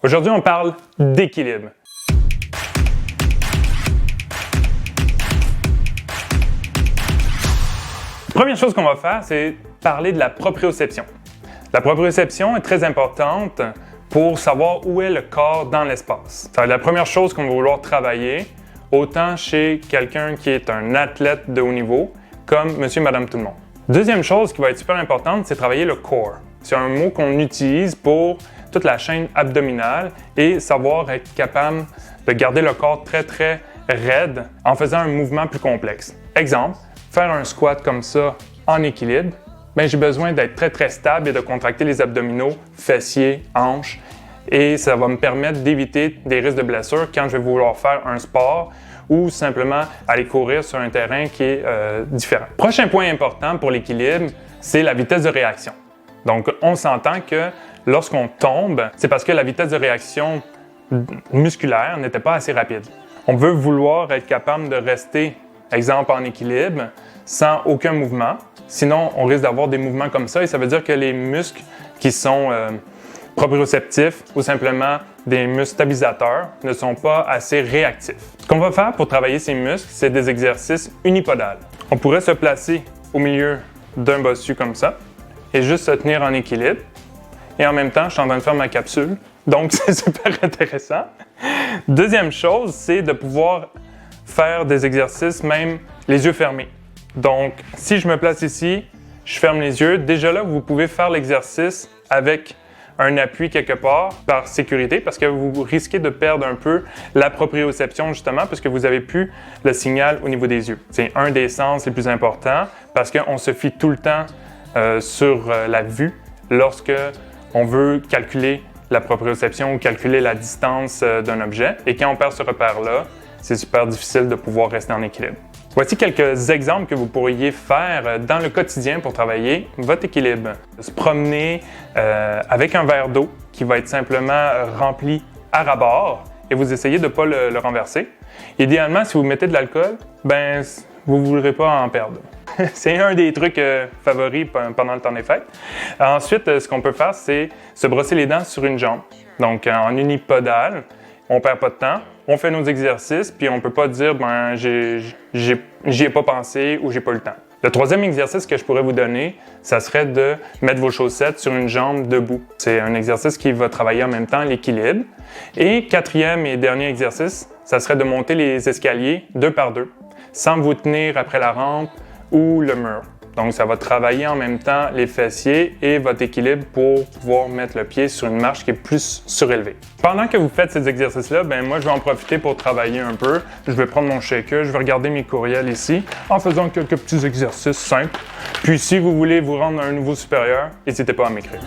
Aujourd'hui, on parle d'équilibre. Première chose qu'on va faire, c'est parler de la proprioception. La proprioception est très importante pour savoir où est le corps dans l'espace. C'est la première chose qu'on va vouloir travailler, autant chez quelqu'un qui est un athlète de haut niveau, comme monsieur, madame, tout le monde. Deuxième chose qui va être super importante, c'est travailler le core. C'est un mot qu'on utilise pour toute la chaîne abdominale et savoir être capable de garder le corps très raide en faisant un mouvement plus complexe. Exemple, faire un squat comme ça en équilibre, j'ai besoin d'être très stable et de contracter les abdominaux, fessiers, hanches, et ça va me permettre d'éviter des risques de blessures quand je vais vouloir faire un sport ou simplement aller courir sur un terrain qui est différent. Prochain point important pour l'équilibre, c'est la vitesse de réaction. Donc, on s'entend que lorsqu'on tombe, c'est parce que la vitesse de réaction musculaire n'était pas assez rapide. On veut vouloir être capable de rester, exemple, en équilibre, sans aucun mouvement. Sinon, on risque d'avoir des mouvements comme ça et ça veut dire que les muscles qui sont proprioceptifs ou simplement des muscles stabilisateurs ne sont pas assez réactifs. Ce qu'on va faire pour travailler ces muscles, c'est des exercices unipodales. On pourrait se placer au milieu d'un bossu comme ça et juste se tenir en équilibre. Et en même temps, je suis en train de faire ma capsule, donc c'est super intéressant. Deuxième chose, c'est de pouvoir faire des exercices même les yeux fermés. Donc, si je me place ici, je ferme les yeux. Déjà là, vous pouvez faire l'exercice avec un appui quelque part par sécurité parce que vous risquez de perdre un peu la proprioception justement parce que vous n'avez plus le signal au niveau des yeux. C'est un des sens les plus importants parce qu'on se fie tout le temps sur la vue lorsque on veut calculer la proprioception ou calculer la distance d'un objet. Et quand on perd ce repère-là, c'est super difficile de pouvoir rester en équilibre. Voici quelques exemples que vous pourriez faire dans le quotidien pour travailler votre équilibre. Se promener avec un verre d'eau qui va être simplement rempli à ras-bord et vous essayez de ne pas le renverser. Idéalement, si vous mettez de l'alcool, vous ne voudrez pas en perdre. C'est un des trucs favoris pendant le temps des fêtes. Ensuite, ce qu'on peut faire, c'est se brosser les dents sur une jambe. Donc, en unipodal, on ne perd pas de temps. On fait nos exercices, puis on ne peut pas dire « j'y ai pas pensé » ou « j'ai pas eu le temps ». Le troisième exercice que je pourrais vous donner, ça serait de mettre vos chaussettes sur une jambe debout. C'est un exercice qui va travailler en même temps l'équilibre. Et quatrième et dernier exercice, ça serait de monter les escaliers 2 par 2, sans vous tenir après la rampe ou le mur. Donc, ça va travailler en même temps les fessiers et votre équilibre pour pouvoir mettre le pied sur une marche qui est plus surélevée. Pendant que vous faites ces exercices-là, moi, je vais en profiter pour travailler un peu. Je vais prendre mon shaker, je vais regarder mes courriels ici en faisant quelques petits exercices simples. Puis, si vous voulez vous rendre à un niveau supérieur, n'hésitez pas à m'écrire.